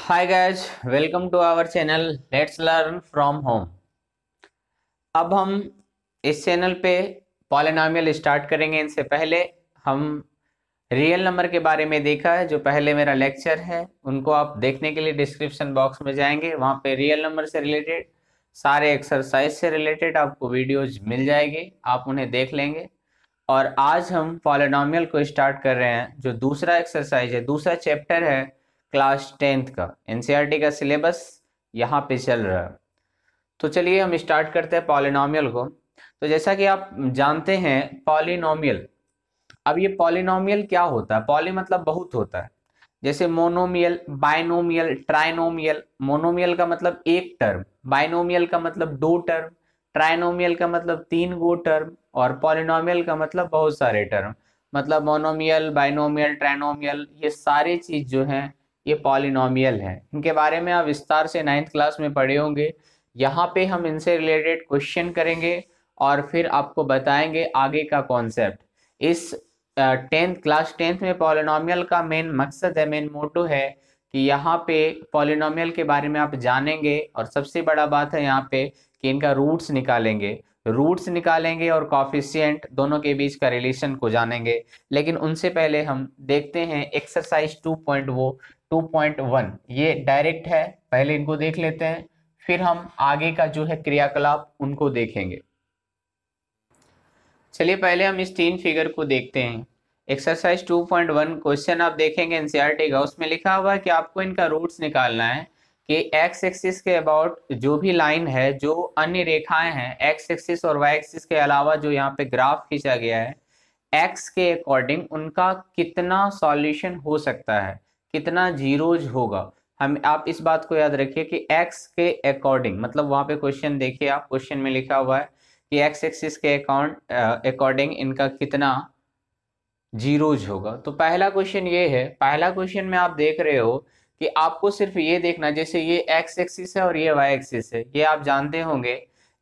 Hi guys, welcome to our channel let's learn from home. अब हम इस channel पे पॉलिनॉमियल स्टार्ट करेंगे। इनसे पहले हम रियल नंबर के बारे में देखा है, जो पहले मेरा लेक्चर है उनको आप देखने के लिए डिस्क्रिप्शन बॉक्स में जाएंगे। वहाँ पे रियल नंबर से रिलेटेड सारे एक्सरसाइज से रिलेटेड आपको वीडियोज मिल जाएगी, आप उन्हें देख लेंगे। और आज हम पॉलिनॉमियल को स्टार्ट कर रहे हैं। जो दूसरा एक्सरसाइज है, दूसरा चैप्टर है क्लास 10th का एनसीईआरटी का सिलेबस यहाँ पे चल रहा है। तो चलिए हम स्टार्ट करते हैं पॉलिनॉमियल को। तो जैसा कि आप जानते हैं पॉलिनॉमियल, अब ये पॉलिनॉमियल क्या होता है? पॉली मतलब बहुत होता है, जैसे मोनोमियल, बाइनोमियल, ट्राइनोमियल। मोनोमियल का मतलब एक टर्म, बाइनोमियल का मतलब दो टर्म, ट्राइनोमियल का मतलब तीन गो टर्म, और पॉलिनोमियल का मतलब बहुत सारे टर्म। मतलब मोनोमियल, बाइनोमियल, ट्राइनोमियल, ये सारी चीज जो हैं ये पॉलिनोमियल है। इनके बारे में आप विस्तार से 9th क्लास में पढ़े होंगे। यहाँ पे हम इनसे रिलेटेड क्वेश्चन करेंगे और फिर आपको बताएंगे आगे का कॉन्सेप्ट। इस 10th क्लास 10th में पॉलिनोमियल का मेन मकसद है, मेन मोटो है कि यहाँ पे पॉलिनोमियल के बारे में आप जानेंगे। और सबसे बड़ा बात है यहाँ पे कि इनका रूट्स निकालेंगे और कॉफिशिएंट दोनों के बीच का रिलेशन को जानेंगे। लेकिन उनसे पहले हम देखते हैं एक्सरसाइज 2.1। ये डायरेक्ट है, पहले इनको देख लेते हैं, फिर हम आगे का जो है क्रियाकलाप उनको देखेंगे। चलिए पहले हम इस तीन फिगर को देखते हैं। एक्सरसाइज 2.1 क्वेश्चन आप देखेंगे एनसीईआरटी का, उसमें लिखा हुआ है कि आपको इनका रूट्स निकालना है कि एक्स एक्सिस के अबाउट जो भी लाइन है, जो अन्य रेखाएं हैं एक्स एक्सिस और वाई एक्सिस के अलावा, जो यहाँ पे ग्राफ खींचा गया है, एक्स के अकॉर्डिंग उनका कितना सॉल्यूशन हो सकता है, कितना जीरोज होगा। हम आप इस बात को याद रखिए कि एक्स के अकॉर्डिंग मतलब वहां पे क्वेश्चन देखिए आप, क्वेश्चन में लिखा हुआ है कि एक्स एक्सिस के अकॉर्डिंग इनका कितना जीरोज होगा। तो पहला क्वेश्चन ये है, पहला क्वेश्चन में आप देख रहे हो कि आपको सिर्फ ये देखना, जैसे ये एक्स एक्सिस है और ये वाई एक्सिस है, ये आप जानते होंगे।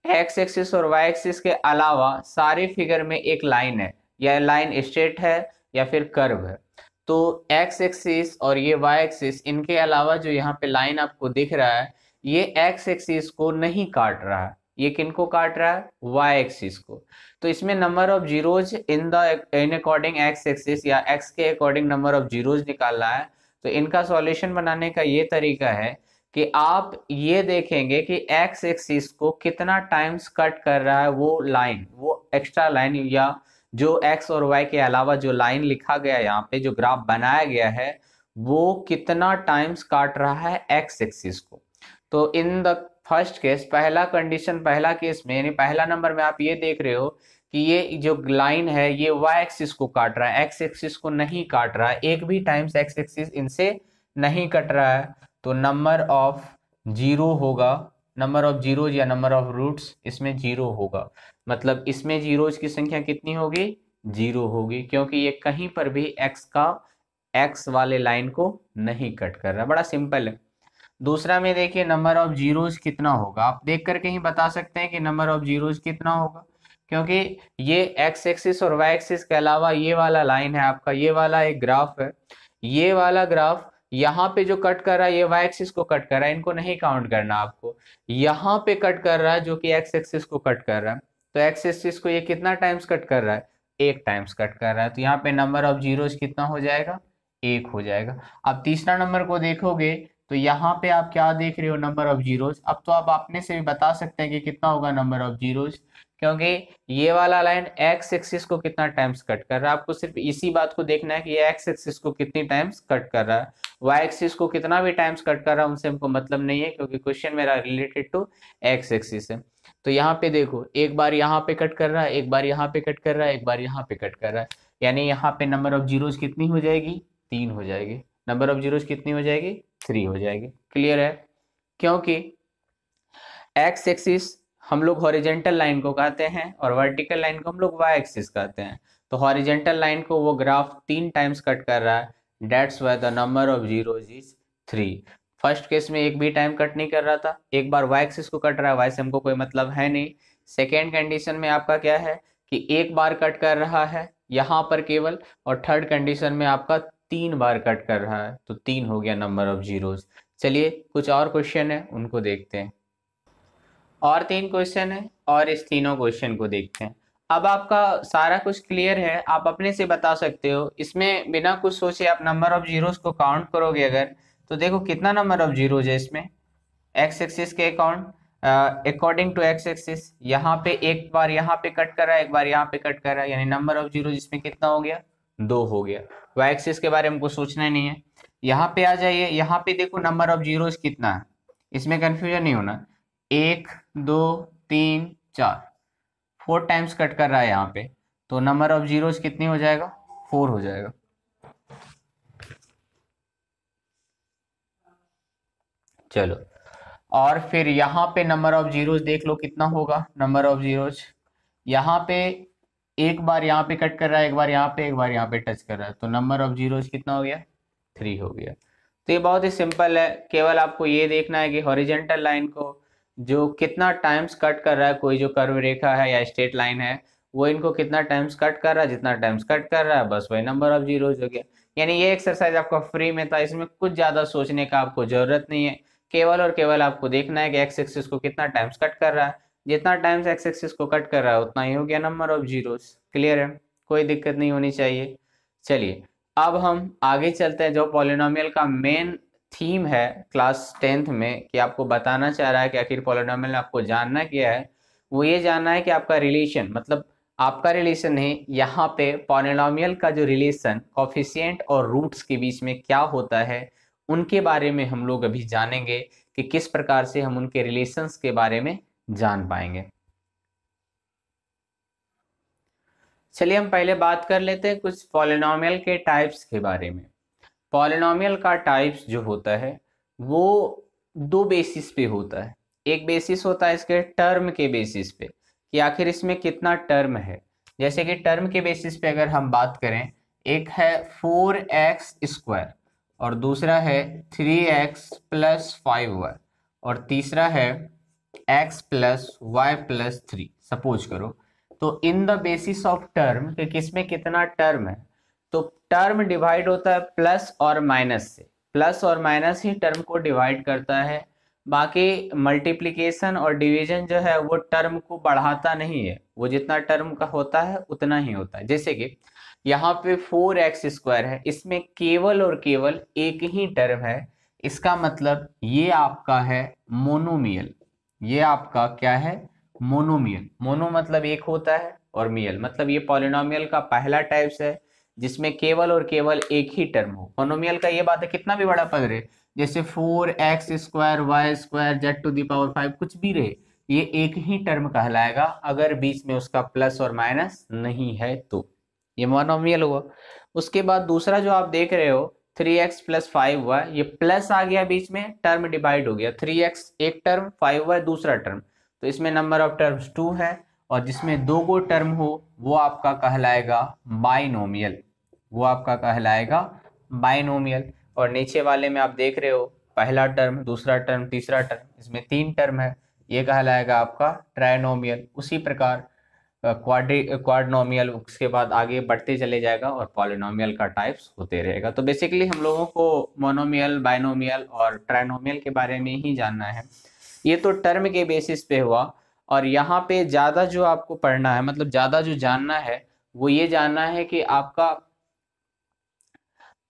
एक्स एक्सिस और वाई एक्सिस के अलावा सारे फिगर में एक लाइन है, या लाइन स्ट्रेट है या फिर कर्व है। तो एक्स एक्सिस और ये वाई एक्सिस, इनके अलावा जो यहाँ पे लाइन आपको दिख रहा है, ये एक्स एक्सिस को नहीं काट रहा है। ये किनको काट रहा है? वाई एक्सिस को। तो इसमें number of zeros in according x axis या एक्स के अकॉर्डिंग नंबर ऑफ जीरोज निकालना है। तो इनका सॉल्यूशन बनाने का ये तरीका है कि आप ये देखेंगे कि एक्स एक्सिस को कितना टाइम्स कट कर रहा है वो लाइन, वो एक्स्ट्रा लाइन, या जो एक्स और वाई के अलावा जो लाइन लिखा गया है यहाँ पे, जो ग्राफ बनाया गया है, वो कितना टाइम्स काट रहा है एक्स एक्सिस को। तो इन द फर्स्ट केस, पहला कंडीशन, पहला केस में यानी पहला नंबर में आप ये देख रहे हो कि ये जो लाइन है ये वाई एक्सिस को काट रहा है, एक्स एक्सिस को नहीं काट रहा है, एक भी टाइम्स एक्स एक्सिस इनसे नहीं कट रहा है। तो नंबर ऑफ जीरो होगा, नंबर ऑफ जीरोज या नंबर ऑफ रूट्स इसमें जीरो होगा। मतलब इसमें जीरोज की संख्या कितनी होगी? जीरो होगी, क्योंकि ये कहीं पर भी एक्स वाले लाइन को नहीं कट कर रहा। बड़ा सिंपल है। दूसरा में देखिए नंबर ऑफ जीरोज कितना होगा, आप देख करके ही बता सकते हैं कि नंबर ऑफ जीरोज कितना होगा, क्योंकि ये एक्स एक्सिस और वाई एक्सिस के अलावा ये वाला लाइन है आपका, ये वाला एक ग्राफ है, ये वाला ग्राफ यहाँ पे जो कट कर रहा है ये वाई एक्सिस को कट कर रहा है, इनको नहीं काउंट करना आपको। यहाँ पे कट कर रहा है जो कि एक्स एक्सिस को कट कर रहा है, तो एक्स एक्सिस को ये कितना टाइम्स कट कर रहा है? एक टाइम्स कट कर रहा है। तो यहाँ पे नंबर ऑफ जीरोज कितना हो जाएगा? एक हो जाएगा। अब तीसरा नंबर को देखोगे तो यहाँ पे आप क्या देख रहे हो? Number of zeros. अब तो आप अपने से भी बता सकते हैं कि कितना होगा नंबर ऑफ जीरोज, क्योंकि ये वाला लाइन एक्स एक्सिस को कितना टाइम्स कट कर रहा है। आपको सिर्फ इसी बात को देखना है कि ये एक्स एक्सिस को कितनी टाइम्स कट कर रहा है, वाई एक्सिस को कितना भी टाइम्स कट कर रहा है उनसे हमको मतलब नहीं है, क्योंकि क्वेश्चन मेरा रिलेटेड टू एक्स एक्सिस है। तो यहाँ पे देखो, एक बार यहाँ पे कट कर रहा है, एक बार यहाँ पे कट कर रहा है, एक बार यहाँ पे कट कर रहा है, यानी यहाँ पे नंबर ऑफ जीरोज कितनी हो जाएगी? तीन हो जाएगी। नंबर ऑफ जीरोज कितनी हो जाएगी? थ्री हो जाएगी। क्लियर है? क्योंकि एक्स एक्सिस हम लोग हॉरिजेंटल लाइन को कहते हैं और वर्टिकल लाइन को हम लोग वाई एक्सिस कहते हैं। तो हॉरिजेंटल लाइन को वो ग्राफ तीन टाइम्स कट कर रहा है, that's why the number of zeros is three. First case में एक भी टाइम कट नहीं कर रहा था, एक बार वाई एक्सिस को कट रहा है, वाई से हमको कोई मतलब है नहीं। सेकेंड कंडीशन में आपका क्या है कि एक बार कट कर रहा है यहाँ पर केवल, और थर्ड कंडीशन में आपका तीन बार कट कर रहा है, तो तीन हो गया नंबर ऑफ जीरोज। चलिए कुछ और क्वेश्चन है उनको देखते हैं। और 3 क्वेश्चन है और इस तीनों क्वेश्चन को देखते हैं। अब आपका सारा कुछ क्लियर है, आप अपने से बता सकते हो। इसमें बिना कुछ सोचे आप नंबर ऑफ जीरोस को काउंट करोगे अगर, तो देखो कितना नंबर ऑफ जीरोज है इसमें। एक्स एक्सिस के account according to x axis, यहाँ पे एक बार यहाँ पे कट कर रहा है, एक बार यहाँ पे कट कर रहा है, यानी नंबर ऑफ जीरो इसमें कितना हो गया, 2 हो गया। वाई एक्सिस के बारे में हमको सोचना ही नहीं है। यहाँ पे आ जाइए, यहाँ पे देखो नंबर ऑफ जीरोस कितना है, इसमें कंफ्यूजन नहीं होना। 1 2 3 4, 4 टाइम्स कट कर रहा है यहाँ पे, तो नंबर ऑफ जीरोस कितनी हो जाएगा, 4 हो जाएगा। चलो, और फिर यहाँ पे नंबर ऑफ जीरोस देख लो कितना होगा, नंबर ऑफ जीरोस यहाँ पे एक बार यहाँ पे कट कर रहा है, एक बार यहाँ पे, एक बार यहाँ पे टच कर रहा है, तो नंबर ऑफ जीरोस कितना हो गया, 3 हो गया। तो ये बहुत ही सिंपल है, केवल आपको ये देखना है कि हॉरिजेंटल लाइन को जो कितना टाइम्स कट कर रहा है, कोई जो कर्व रेखा है या स्ट्रेट लाइन है वो इनको कितना टाइम्स कट कर रहा है, जितना टाइम्स कट कर रहा है बस वही नंबर ऑफ जीरोस हो गया। यानी ये एक्सरसाइज आपका फ्री में था, इसमें कुछ ज्यादा सोचने का आपको जरूरत नहीं है, केवल और केवल आपको देखना है कि एक्स एक्सिस को कितना टाइम्स कट कर रहा है, जितना टाइम्स एक्स एक्सिस को कट कर रहा है उतना ही हो गया नंबर ऑफ जीरोस। क्लियर है, कोई दिक्कत नहीं होनी चाहिए। चलिए अब हम आगे चलते हैं, जो पॉलिनोमियल का मेन थीम है क्लास 10th में कि आपको बताना चाह रहा है कि आखिर पॉलिनोमियल में आपको जानना क्या है, वो ये जानना है कि आपका रिलेशन, मतलब आपका रिलेशन नहीं, यहाँ पे पॉलिनोमियल का जो रिलेशन कोफिशिएंट और रूट्स के बीच में क्या होता है उनके बारे में हम लोग अभी जानेंगे कि किस प्रकार से हम उनके रिलेशंस के बारे में जान पाएंगे। चलिए हम पहले बात कर लेते हैं कुछ पॉलिनोमियल के टाइप्स के बारे में। पॉलिनोमियल का टाइप्स जो होता है वो 2 बेसिस पे होता है। एक बेसिस होता है इसके टर्म के बेसिस पे कि आखिर इसमें कितना टर्म है। जैसे कि टर्म के बेसिस पे अगर हम बात करें, एक है 4x² और दूसरा है 3x + 5y और तीसरा है x + y + 3 सपोज करो। तो in the basis of term कि किसमें कितना टर्म है, तो टर्म डिवाइड होता है प्लस और माइनस से, प्लस और माइनस ही टर्म को डिवाइड करता है। बाकी मल्टीप्लिकेशन और डिवीजन जो है वो टर्म को बढ़ाता नहीं है, वो जितना टर्म का होता है उतना ही होता है। जैसे कि यहाँ पे 4x² है, इसमें केवल और केवल एक ही टर्म है, इसका मतलब ये आपका है मोनोमियल। ये आपका क्या है, मोनोमियल। मोनो मतलब एक होता है और मियल मतलब ये पॉलिनोमियल का पहला टाइप्स है जिसमें केवल और केवल एक ही टर्म हो। मोनोमियल का ये बात है कितना भी बड़ा पद रहे, जैसे 4x² y² z⁵ कुछ भी रहे, ये एक ही टर्म कहलाएगा अगर बीच में उसका प्लस और माइनस नहीं है तो ये मोनोमियल हुआ। उसके बाद दूसरा जो आप देख रहे हो 3x + 5y, ये प्लस आ गया बीच में, टर्म डिवाइड हो गया, 3x एक टर्म 5y दूसरा टर्म, तो इसमें नंबर ऑफ टर्म्स 2 है और जिसमें 2 गो टर्म हो वो आपका कहलाएगा बाइनोमियल, वो आपका कहलाएगा बाइनोमियल। और नीचे वाले में आप देख रहे हो पहला टर्म दूसरा टर्म तीसरा टर्म, इसमें 3 टर्म है, ये कहलाएगा आपका ट्राइनोमियल। उसी प्रकार क्वाड्रोनोमियल, उसके बाद आगे बढ़ते चले जाएगा और पॉलिनोमियल का टाइप्स होते रहेगा। तो बेसिकली हम लोगों को मोनोमियल बाइनोमियल और ट्राइनोमियल के बारे में ही जानना है। ये तो टर्म के बेसिस पे हुआ, और यहाँ पे ज़्यादा जो आपको पढ़ना है, मतलब ज़्यादा जो जानना है वो ये जानना है कि आपका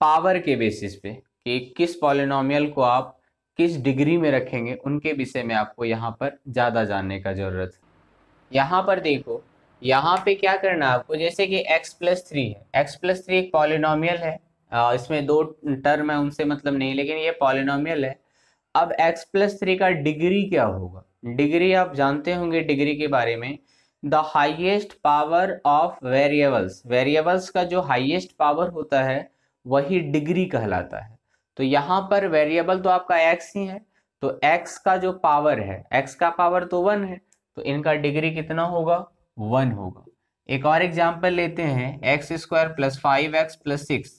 पावर के बेसिस पे कि किस पॉलिनोमियल को आप किस डिग्री में रखेंगे, उनके विषय में आपको यहाँ पर ज़्यादा जानने का जरूरत है। यहाँ पर देखो, यहाँ पे क्या करना है आपको, जैसे कि x + 3 है, x + 3 एक पॉलिनोमियल है, इसमें 2 टर्म है उनसे मतलब नहीं, लेकिन ये पॉलिनोमियल है। अब x + 3 का डिग्री क्या होगा, डिग्री आप जानते होंगे डिग्री के बारे में, the highest power of variables, variables का जो हाईएस्ट पावर होता है वही डिग्री कहलाता है। तो यहाँ पर वेरिएबल तो आपका x ही है, तो x का जो पावर है, x का पावर तो 1 है, तो इनका डिग्री कितना होगा, 1 होगा। एक और एग्जांपल लेते हैं, x² + 5x + 6।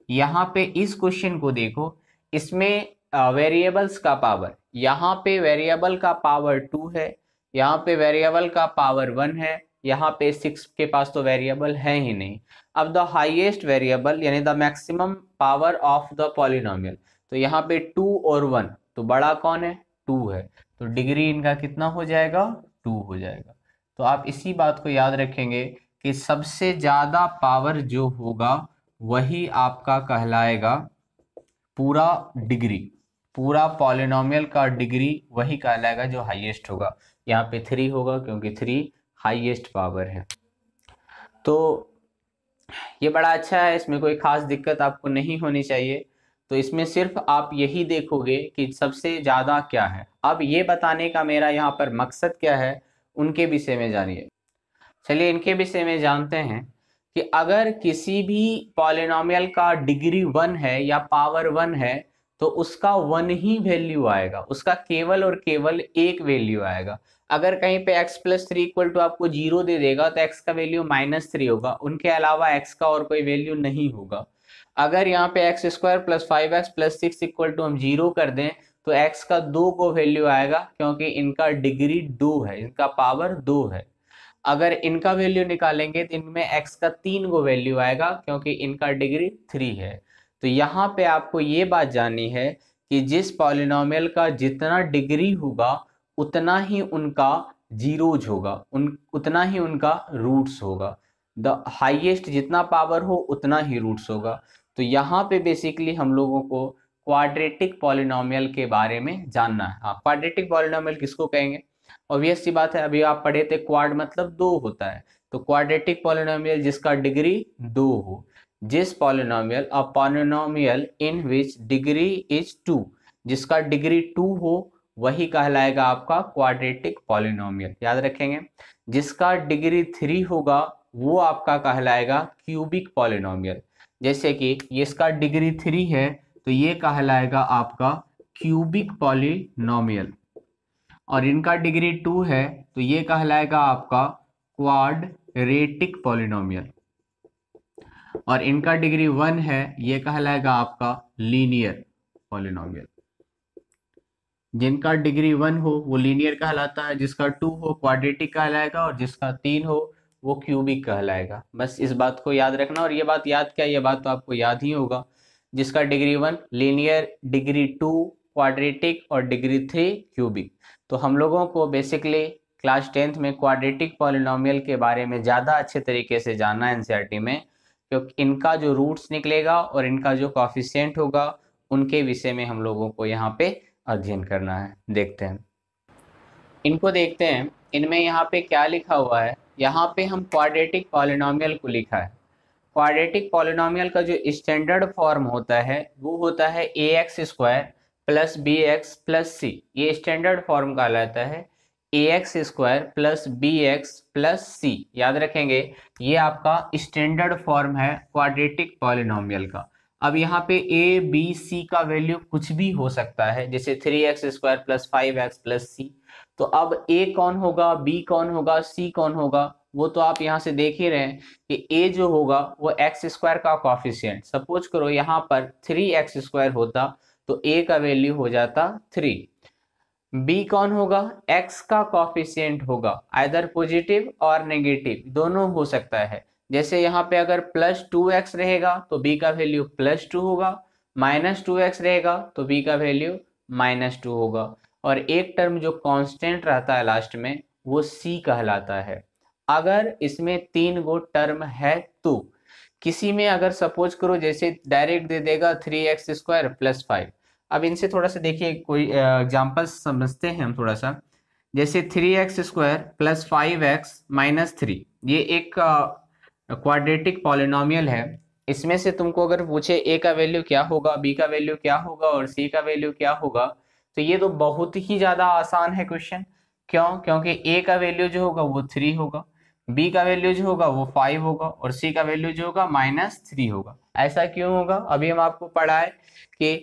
यहाँ पे इस क्वेश्चन को देखो, इसमें वेरिएबल्स का पावर, यहाँ पे वेरिएबल का पावर 2 है, यहाँ पे वेरिएबल का पावर 1 है, यहाँ पे 6 के पास तो वेरिएबल है ही नहीं। अब द हाईएस्ट वेरिएबल यानी the maximum power of the polynomial, तो यहाँ पे 2 और 1, तो बड़ा कौन है? 2 है, तो डिग्री इनका कितना हो जाएगा? 2 हो जाएगा। तो आप इसी बात को याद रखेंगे कि सबसे ज्यादा पावर जो होगा वही आपका कहलाएगा पूरा डिग्री, पूरा पॉलिनोमियल का डिग्री वही कहलाएगा जो हाईएस्ट होगा। यहाँ पे 3 होगा क्योंकि 3 हाईएस्ट पावर है। तो ये बड़ा अच्छा है, इसमें कोई खास दिक्कत आपको नहीं होनी चाहिए। तो इसमें सिर्फ आप यही देखोगे कि सबसे ज्यादा क्या है। अब ये बताने का मेरा यहाँ पर मकसद क्या है, उनके विषय में जानिए। चलिए इनके विषय में जानते हैं कि अगर किसी भी पॉलिनोमियल का डिग्री 1 है या पावर 1 है तो उसका 1 ही वैल्यू आएगा, उसका केवल और केवल एक वैल्यू आएगा। अगर कहीं पे x प्लस 3 इक्वल टू आपको 0 दे देगा तो x का वैल्यू -3 होगा, उनके अलावा x का और कोई वैल्यू नहीं होगा। अगर यहाँ पे x square plus 5x plus 6 equal to हम 0 कर दें तो x का 2 को वैल्यू आएगा क्योंकि इनका डिग्री 2 है, इनका पावर 2 है। अगर इनका वैल्यू निकालेंगे तो इनमें x का 3 को वैल्यू आएगा क्योंकि इनका डिग्री 3 है। तो यहाँ पे आपको ये बात जाननी है कि जिस पॉलिनोमियल का जितना डिग्री होगा उतना ही उनका जीरोज होगा, उतना ही उनका रूट्स होगा। द हाईएस्ट जितना पावर हो उतना ही रूट्स होगा। तो यहाँ पे बेसिकली हम लोगों को क्वाड्रेटिक पॉलिनोमियल के बारे में जानना है। हाँ, क्वाड्रेटिक पॉलिनोमियल किसको कहेंगे? ऑब्वियस सी बात है, अभी आप पढ़े थे क्वाड मतलब 2 होता है। तो क्वाड्रेटिक पॉलिनोमियल जिसका डिग्री 2 हो, जिस polynomial a polynomial in which degree is 2, जिसका डिग्री 2 हो वही कहलाएगा आपका क्वाड्रेटिक पॉलिनोमियल। याद रखेंगे, जिसका डिग्री 3 होगा वो आपका कहलाएगा क्यूबिक पॉलिनोमियल। जैसे कि इसका डिग्री 3 है तो ये कहलाएगा आपका क्यूबिक पॉलिनोमियल, और इनका डिग्री 2 है तो ये कहलाएगा आपका क्वाड्रेटिक पॉलिनोमियल, और इनका डिग्री 1 है ये कहलाएगा आपका लीनियर पॉलिनोमियल। जिनका डिग्री 1 हो वो लीनियर कहलाता है, जिसका 2 हो क्वाड्रेटिक कहलाएगा, और जिसका 3 हो वो क्यूबिक कहलाएगा। बस इस बात को याद रखना, और ये बात याद क्या, ये बात तो आपको याद ही होगा। जिसका डिग्री 1 लीनियर, डिग्री 2 क्वाड्रेटिक और डिग्री 3 क्यूबिक। तो हम लोगों को बेसिकली क्लास 10th में क्वाड्रेटिक पॉलिनोमियल के बारे में ज़्यादा अच्छे तरीके से जानना है एनसीईआरटी में, क्योंकि इनका जो रूट्स निकलेगा और इनका जो कॉफिशिएंट होगा उनके विषय में हम लोगों को यहाँ पे अध्ययन करना है। देखते हैं इनको, देखते हैं इनमें यहाँ पे क्या लिखा हुआ है। यहाँ पे हम क्वाड्रेटिक पॉलिनोमियल को लिखा है। क्वाड्रेटिक पॉलिनोमियल का जो स्टैंडर्ड फॉर्म होता है वो होता है ax² plus bx plus c। ये स्टैंडर्ड फॉर्म कहलाता है ax² plus bx plus c। याद रखेंगे ये आपका स्टैंडर्ड फॉर्म है क्वाड्रेटिक पॉलिनोमियल का। अब यहाँ पे a b c का वैल्यू कुछ भी हो सकता है, जैसे 3x² plus 5x plus c। तो अब a कौन होगा, b कौन होगा, c कौन होगा, वो तो आप यहाँ से देख ही रहे हैं कि a जो होगा वो x² का कॉफिशिएंट। सपोज करो यहाँ पर 3x² होता तो a का वैल्यू हो जाता 3। b कौन होगा, x का कॉफिशिएंट होगा, आइदर पॉजिटिव और नेगेटिव दोनों हो सकता है। जैसे यहाँ पे अगर प्लस 2x रहेगा तो b का वैल्यू प्लस 2 होगा, -2x रहेगा तो b का वैल्यू -2 होगा, और एक टर्म जो कांस्टेंट रहता है लास्ट में वो c कहलाता है। अगर इसमें 3 गो टर्म है तो किसी में अगर सपोज करो जैसे डायरेक्ट दे देगा 3x² प्लस 5। अब इनसे थोड़ा सा देखिए कोई एग्जाम्पल समझते हैं हम थोड़ा सा। जैसे 3x² प्लस 5x माइनस 3, ये एक क्वाड्रेटिक पॉलिनोमियल है। इसमें से तुमको अगर पूछे a का वैल्यू क्या होगा, b का वैल्यू क्या होगा और c का वैल्यू क्या होगा, तो ये तो बहुत ही ज्यादा आसान है क्वेश्चन। क्यों? क्योंकि a का वैल्यू जो होगा वो 3 होगा, b का वैल्यू जो होगा वो 5 होगा, और c का वैल्यू जो होगा -3 होगा। ऐसा क्यों होगा? अभी हम आपको पढ़ाए कि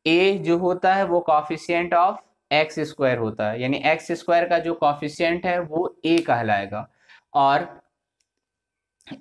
a जो होता है वो कॉफिशिएंट ऑफ x² होता है, यानी x² का जो कॉफिशिएंट है वो a कहलाएगा, और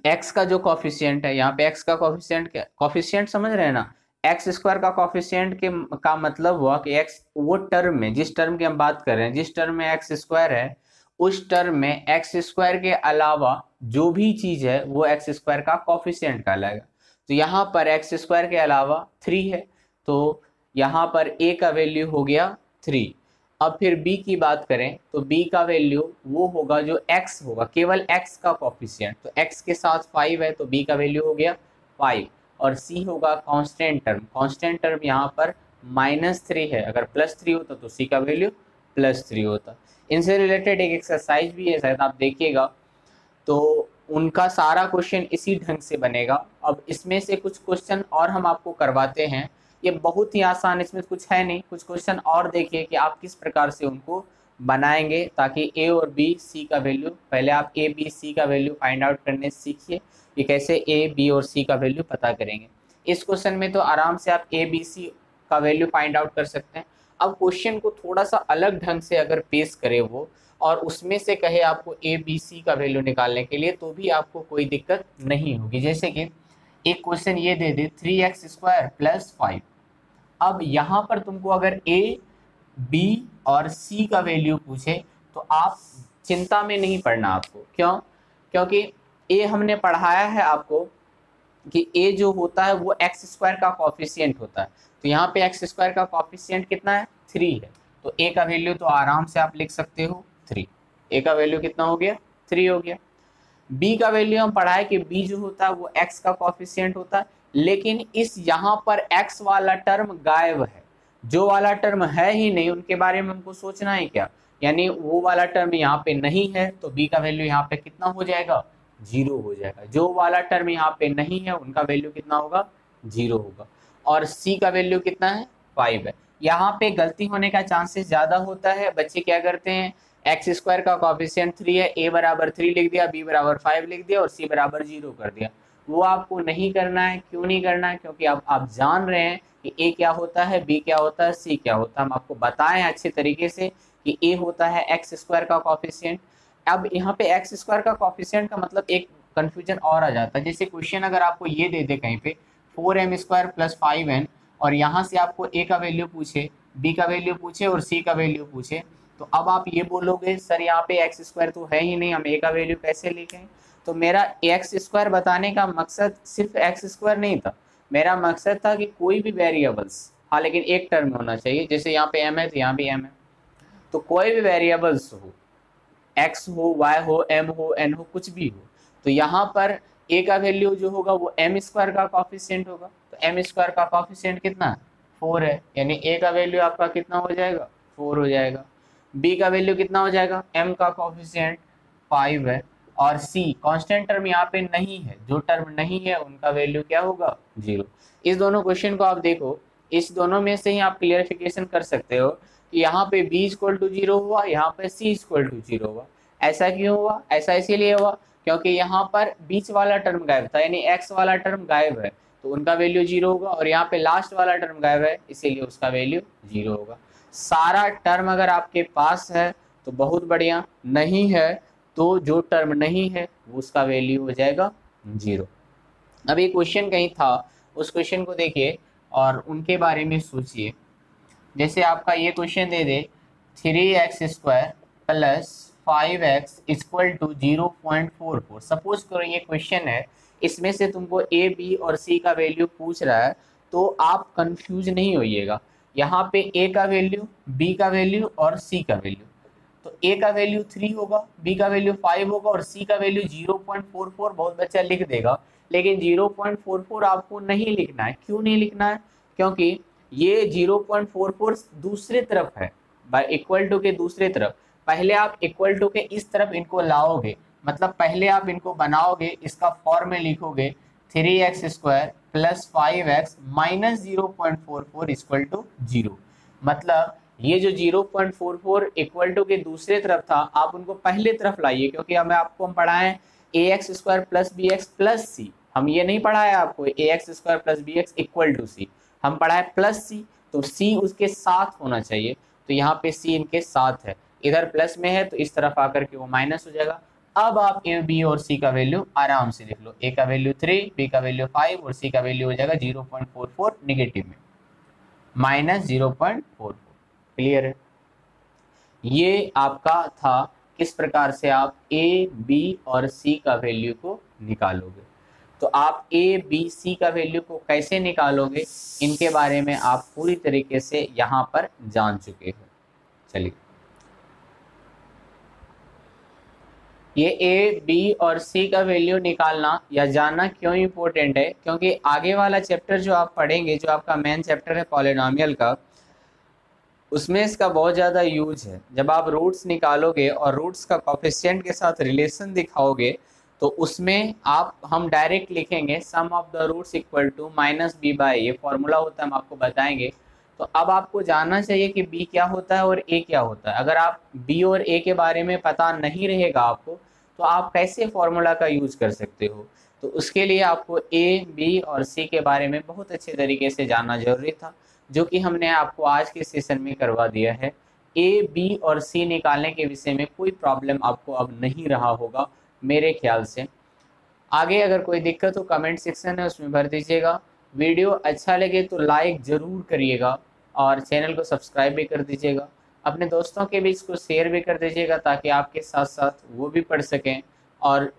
x का जो कॉफिशिएंट है, यहाँ पे x का कॉफिशिएंट क्या, कॉफिशिएंट समझ रहे हैं ना, x² का कॉफिशिएंट के का मतलब हुआ कि x वो टर्म में, जिस टर्म की हम बात कर रहे हैं, जिस टर्म में x² है उस टर्म में x² के अलावा जो भी चीज है वो x² का कॉफिशिएंट कहलाएगा। तो यहाँ पर x² के अलावा 3 है, तो यहाँ पर a का वैल्यू हो गया 3। अब फिर b की बात करें तो b का वैल्यू वो होगा जो x होगा, केवल x का कोफिशिएंट, तो x के साथ 5 है तो b का वैल्यू हो गया 5। और c होगा कांस्टेंट टर्म, कांस्टेंट टर्म यहाँ पर -3 है, अगर +3 होता तो c का वैल्यू +3 होता। इनसे रिलेटेड एक एक्सरसाइज भी है, शायद आप देखिएगा, तो उनका सारा क्वेश्चन इसी ढंग से बनेगा। अब इसमें से कुछ क्वेश्चन और हम आपको करवाते हैं, ये बहुत ही आसान, इसमें कुछ है नहीं, कुछ क्वेश्चन और देखिए कि आप किस प्रकार से उनको बनाएंगे, ताकि ए और बी सी का वैल्यू, पहले आप ए बी सी का वैल्यू फाइंड आउट करने सीखिए कि कैसे ए बी और सी का वैल्यू पता करेंगे। इस क्वेश्चन में तो आराम से आप ए बी सी का वैल्यू फाइंड आउट कर सकते हैं। अब क्वेश्चन को थोड़ा सा अलग ढंग से अगर पेश करे वो, और उसमें से कहे आपको ए बी सी का वैल्यू निकालने के लिए, तो भी आपको कोई दिक्कत नहीं होगी। जैसे कि एक क्वेश्चन ये दे दे 3x² + 5। अब यहाँ पर तुमको अगर ए बी और सी का वैल्यू पूछे तो आप चिंता में नहीं पड़ना आपको। क्यों? क्योंकि ए हमने पढ़ाया है आपको कि ए जो होता है वो x² का कॉफिशिएंट होता है, तो यहाँ पे x² का कॉफिशिएंट कितना है? 3 है, तो ए का वैल्यू तो आराम से आप लिख सकते हो 3। ए का वैल्यू कितना हो गया? 3 हो गया। बी का वैल्यू हम पढ़ाए कि बी जो होता है वो x का कॉफिशिएंट होता है, लेकिन इस यहाँ पर x वाला टर्म गायब है, जो वाला टर्म है ही नहीं उनके बारे में हमको सोचना है क्या, यानी वो वाला टर्म यहाँ पे नहीं है, तो बी का वैल्यू यहाँ पे कितना हो जाएगा? 0 हो जाएगा। जो वाला टर्म यहाँ पे नहीं है उनका वैल्यू कितना होगा? 0 होगा। और सी का वैल्यू कितना है? 5 है। यहाँ पे गलती होने का चांसेस ज्यादा होता है, बच्चे क्या करते हैं, x² का कॉफिशिएंट 3 है, a बराबर 3 लिख दिया, b बराबर 5 लिख दिया और c बराबर 0 कर दिया। वो आपको नहीं करना है। क्यों नहीं करना है? क्योंकि आप जान रहे हैं कि a क्या होता है, b क्या होता है, c क्या होता है। हम आपको बताएं अच्छे तरीके से कि a होता है x² का कॉफिशिएंट। अब यहाँ पे x² का कॉफिशिएंट का मतलब एक कंफ्यूजन और आ जाता है। जैसे क्वेश्चन अगर आपको ये दे दे कहीं पे 4m² + 5n, और यहाँ से आपको a का वैल्यू पूछे, b का वैल्यू पूछे और c का वैल्यू पूछे, तो अब आप ये बोलोगे सर यहाँ पे x² तो है ही नहीं, हम a का वैल्यू कैसे लिखें? तो मेरा x² बताने का मकसद सिर्फ x² नहीं था, मेरा मकसद था कि कोई भी वेरिएबल्स, हाँ लेकिन एक टर्म होना चाहिए, जैसे यहाँ पे m है तो यहाँ भी m है, तो कोई भी वेरिएबल्स हो, x हो, y हो, m हो, n हो, कुछ भी हो, तो यहाँ पर a का वैल्यू जो होगा वो m² का कॉफिशिएंट होगा। तो m² का कॉफिशिएंट कितना है? 4 है, यानी a का वैल्यू आपका कितना हो जाएगा? 4 हो जाएगा। b का वैल्यू कितना हो जाएगा? m का कॉफिशिएंट 5 है। और c कांस्टेंट टर्म यहाँ पे नहीं है, जो टर्म नहीं है उनका वैल्यू क्या होगा? 0। इस दोनों क्वेश्चन को आप देखो, इस दोनों में से ही आप क्लियरिफिकेशन कर सकते हो कि यहाँ पे b = 0 हुआ, यहाँ पे c = 0 हुआ। ऐसा क्यों हुआ? ऐसा इसीलिए हुआ क्योंकि यहाँ पर बीच वाला टर्म गायब था, यानी x वाला टर्म गायब है, तो उनका वैल्यू 0 होगा, और यहाँ पे लास्ट वाला टर्म गायब है, इसीलिए उसका वैल्यू 0 होगा। सारा टर्म अगर आपके पास है तो बहुत बढ़िया, नहीं है तो जो टर्म नहीं है वो उसका वैल्यू हो जाएगा 0। अब ये क्वेश्चन कहीं था, उस क्वेश्चन को देखिए और उनके बारे में सोचिए। जैसे आपका ये क्वेश्चन दे दे 3x² + 5x = 0.44। सपोज करो ये क्वेश्चन है, इसमें से तुमको a b और c का वैल्यू पूछ रहा है, तो आप कंफ्यूज नहीं होइएगा। यहाँ पे a का वैल्यू, b का वैल्यू और c का वैल्यू, तो a का वैल्यू 3 होगा, b का वैल्यू 5 होगा और c का वैल्यू 0.44। बहुत बच्चा लिख देगा, लेकिन 0.44 आपको नहीं लिखना है। क्यों नहीं लिखना है? क्योंकि ये 0.44 दूसरे तरफ है, इक्वल टू के दूसरे तरफ। पहले आप इक्वल टू के इस तरफ इनको लाओगे, मतलब पहले आप इनको बनाओगे, इसका फॉर्म में लिखोगे 3x² + 5x - 0.44 = 0। मतलब ये जो 0.44 इक्वल टू के दूसरे तरफ था, आप उनको पहले तरफ लाइए, क्योंकि हमें आपको हम पढ़ाएं ax² + bx + c। हम ये नहीं पढ़ाया आपको ax² + bx = c, हम पढ़ाए +c, तो c उसके साथ होना चाहिए, तो यहाँ पे c इनके साथ है, इधर प्लस में है तो इस तरफ आकर के वो माइनस हो जाएगा। अब आप a b और c का वैल्यू आराम से लिख लो, a का वैल्यू 3, b का वैल्यू 5 और c का वैल्यू हो जाएगा 0.44 नेगेटिव में -0.44। क्लियर है? ये आपका था किस प्रकार से आप a b और c का वैल्यू को निकालोगे। तो आप ए बी सी का वैल्यू को कैसे निकालोगे, इनके बारे में आप पूरी तरीके से यहाँ पर जान चुके हो। चलिए, ये ए बी और सी का वैल्यू निकालना या जानना क्यों इम्पोर्टेंट है, क्योंकि आगे वाला चैप्टर जो आप पढ़ेंगे, जो आपका मेन चैप्टर है पॉलिनोमियल का, उसमें इसका बहुत ज़्यादा यूज है। जब आप रूट्स निकालोगे और रूट्स का कोफिशिएंट के साथ रिलेशन दिखाओगे, तो उसमें हम डायरेक्ट लिखेंगे sum of the roots equal to minus B by, ये फॉर्मूला होता है, हम आपको बताएंगे। तो अब आपको जानना चाहिए कि बी क्या होता है और ए क्या होता है। अगर आप बी और ए के बारे में पता नहीं रहेगा आपको, तो आप कैसे फॉर्मूला का यूज कर सकते हो। तो उसके लिए आपको ए बी और सी के बारे में बहुत अच्छे तरीके से जानना जरूरी था, जो कि हमने आपको आज के सेशन में करवा दिया है। ए बी और सी निकालने के विषय में कोई प्रॉब्लम आपको अब नहीं रहा होगा मेरे ख्याल से। आगे अगर कोई दिक्कत हो कमेंट सेक्शन है उसमें भर दीजिएगा। वीडियो अच्छा लगे तो लाइक ज़रूर करिएगा और चैनल को सब्सक्राइब भी कर दीजिएगा। अपने दोस्तों के बीच को शेयर भी कर दीजिएगा ताकि आपके साथ साथ वो भी पढ़ सकें। और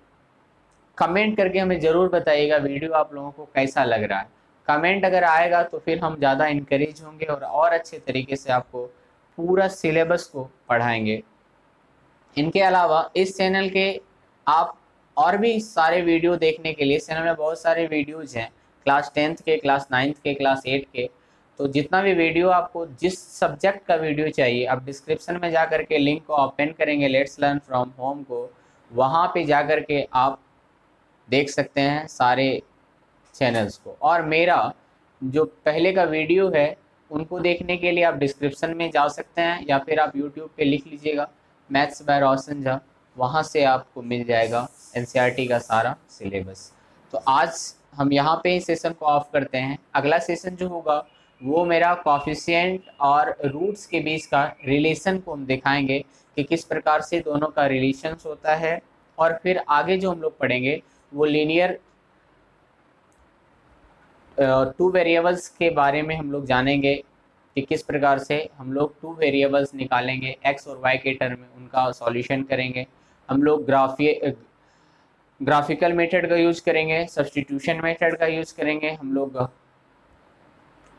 कमेंट करके हमें ज़रूर बताइएगा वीडियो आप लोगों को कैसा लग रहा है। कमेंट अगर आएगा तो फिर हम ज़्यादा इनकरेज होंगे और अच्छे तरीके से आपको पूरा सिलेबस को पढ़ाएंगे। इनके अलावा इस चैनल के आप और भी सारे वीडियो देखने के लिए, इस चैनल में बहुत सारे वीडियोज़ हैं, क्लास 10th के, क्लास 9th के, क्लास 8 के। तो जितना भी वीडियो आपको जिस सब्जेक्ट का वीडियो चाहिए, आप डिस्क्रिप्शन में जा कर के लिंक को ओपन करेंगे लेट्स लर्न फ्रॉम होम को, वहाँ पे जा कर के आप देख सकते हैं सारे चैनल्स को। और मेरा जो पहले का वीडियो है उनको देखने के लिए आप डिस्क्रिप्शन में जा सकते हैं, या फिर आप यूट्यूब पे लिख लीजिएगा मैथ्स बाय रोशन झा, वहाँ से आपको मिल जाएगा एनसीईआरटी का सारा सिलेबस। तो आज हम यहाँ पे ही सेशन को ऑफ करते हैं। अगला सेशन जो होगा वो मेरा कोफिशिएंट और रूट्स के बीच का रिलेशन को हम दिखाएंगे कि किस प्रकार से दोनों का रिलेशंस होता है। और फिर आगे जो हम लोग पढ़ेंगे वो लीनियर टू वेरिएबल्स के बारे में हम लोग जानेंगे कि किस प्रकार से हम लोग टू वेरिएबल्स निकालेंगे, एक्स और वाई के टर्म में उनका सॉल्यूशन करेंगे। हम लोग ग्राफिकल मेथड का यूज करेंगे, सब्स्टिट्यूशन मेथड का यूज करेंगे, हम लोग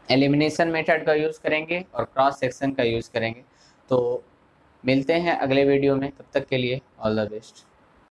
एलिमिनेशन मेथड का यूज करेंगे और क्रॉस सेक्शन का यूज करेंगे। तो मिलते हैं अगले वीडियो में, तब तक के लिए ऑल द बेस्ट।